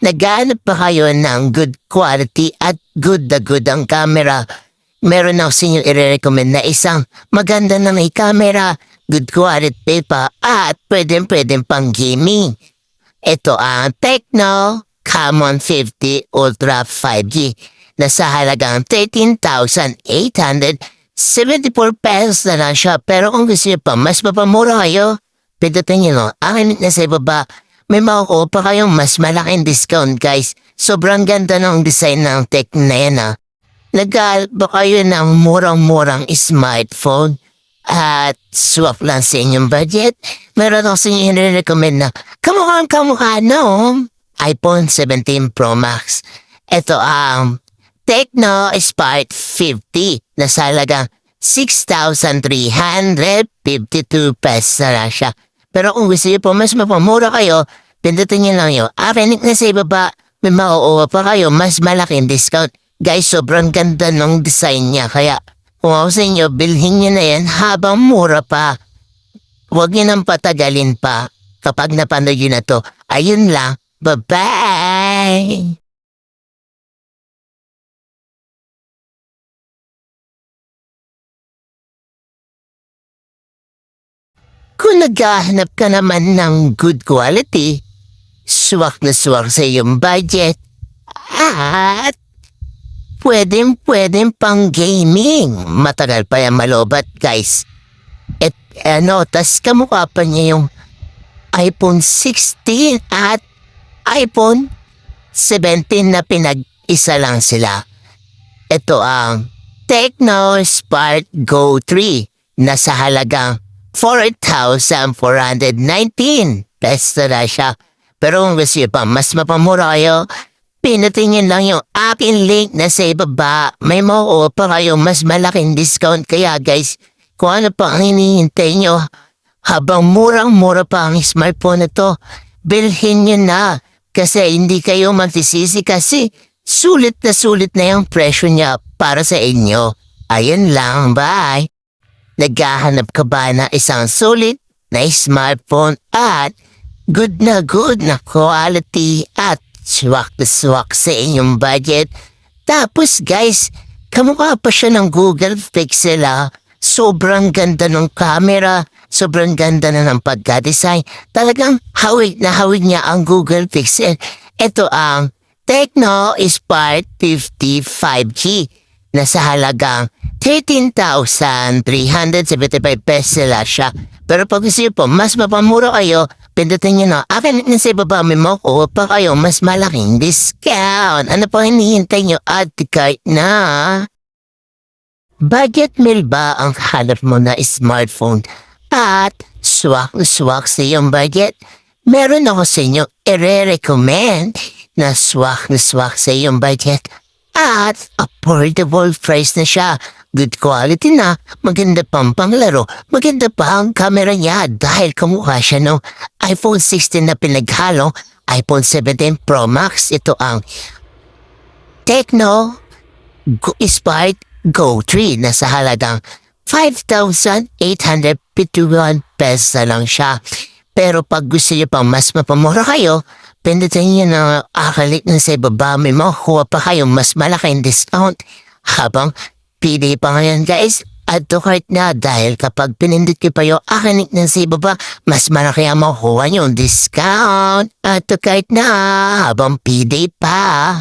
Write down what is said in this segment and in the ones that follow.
Naghahanap pa kayo ng good quality at good na good ang camera? Meron ako sa inyo i-recommend na isang maganda na may camera, good quality pa at pwedeng pang gaming. Ito ang Tecno Camon 50 Ultra 5G na sa halagang 13,874 pesos na lang siya. Pero kung gusto niyo pa mas mapamura kayo, pindutin niyo ang link na sa ibaba. May makukuha pa kayong mas malaking discount, guys. Sobrang ganda ng design ng Tecno na yan, ha. Nag-aalap ba kayo ng murang-murang smartphone at swap lang sa inyong budget? Meron ako sa inyo recommend na kamukha no? iPhone 17 Pro Max. Ito ang Tecno Spark 50 na sa halagang 6,352 pesos na lang siya. Pero kung gusto niyo po mas mapamura kayo, pindutin niyo lang yun. Link na sa ibaba, may makukuha pa kayo mas malaking discount. Guys, sobrang ganda ng design niya. Kaya kung ako sa inyo, bilhin niyo na yan habang mura pa. Huwag niyo nang patagalin pa. Kapag napanood niyo na to, ayun lang. Bye-bye! Kung naghahanap ka naman ng good quality, swak na swak sa iyong budget, at pwedeng pang gaming. Matagal pa yan malobat, guys. Tas kamukha pa niya yung iPhone 16 at iPhone 17 na pinag-isa lang sila. Ito ang Tecno Spark Go 3 na sa halagang 4,419 pesos na siya. Pero kung gusto nyo pa mas mapamura kayo, pinutin lang yung aking link na sa ibaba. May makukuha pa kayo mas malaking discount. Kaya guys, kung ano pa ang hinihintay nyo, habang murang-mura pa ang smartphone na to, bilhin nyo na. Kasi hindi kayo magsisisi kasi sulit na yung presyo niya para sa inyo. Ayun lang, bye! Naghahanap ka ba na isang sulit na smartphone at good na quality at swak na swak sa inyong budget? Tapos guys, kamukha pa siya ng Google Pixel, ha? Sobrang ganda ng camera, sobrang ganda na ng pagka-design. Talagang hawig niya ang Google Pixel. Ito ang Tecno Spark 50 5G na sa halagang 13,375 pesos lang siya. Pero pag gusto nyo po, mas mapamura kayo, pindutin nyo na. Akin na sa ibaba, may makukuha pa kayo mas malaking discount. Ano pa hinihintay nyo? Add to cart na. Budget meal ba ang hanap mo na smartphone? At swak sa iyong budget? Meron ako sa inyo i-recommend na swak sa iyong budget. At affordable price na siya. Good quality na, maganda pang panglaro, maganda pa ang camera niya dahil kamukha siya ng iPhone 16 na pinaghalo, iPhone 17 Pro Max. Ito ang Tecno Spark Go 3 na sa halagang 5,851 pesos na lang siya. Pero pag gusto niyo pang mas mapamura kayo, pindutin niyo na akalik na sa ibaba, may makukuha pa kayo mas malaking discount habang pili pa ngayon guys. Add to cart na dahil kapag pinindot ko pa yung akinik na sa ibaba, mas malaki ang makukuha yung discount. Add to cart na habang pili pa.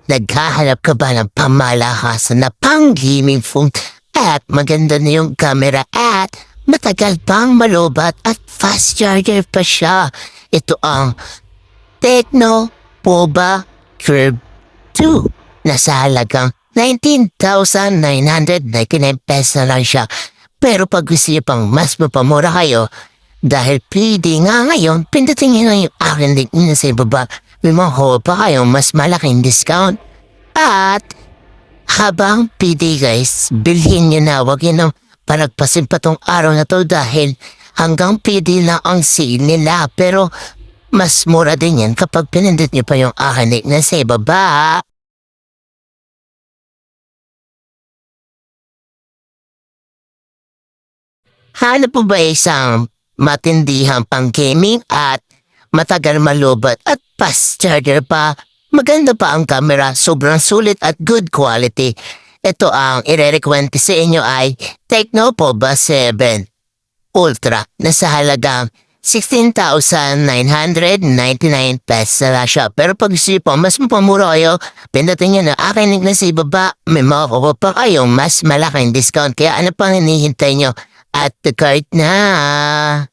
Naghahanap ka ba ng pamalakasan na pang-gaming phone at maganda na yung camera at matagal pang malobat at fast charger pa siya? Ito ang Tecno Pova Curve 2 na sa halagang 19,999 pesos na lang siya. Pero pag gusto niyo pang mas mapamura kayo, dahil pwede nga ngayon, pindutin niyo na yung aking link na sa ibaba. May makukuha pa kayong mas malaking discount. At habang pwede guys, bilhin niyo na. Huwag yun ang palagpasin pa tong araw na to dahil hanggang pwede na ang sale nila. Pero mas mura din yan kapag pinindot niyo pa yung aking link na sa ibaba. Hanap po ba isang matindihang pang-gaming at matagal malubot at fast charger pa? Maganda pa ang camera, sobrang sulit at good quality. Ito ang ire-recommend ko sa inyo ay Tecno Pova 7 Ultra na sa halagang 16,999 pesos na siya. Pero pag gusto niyo po, mas mapamura kayo, pindutin nyo na aking link na sa ibaba, may makukuha pa kayong mas malaking discount. Kaya ano pang hinihintay nyo? At the cart na!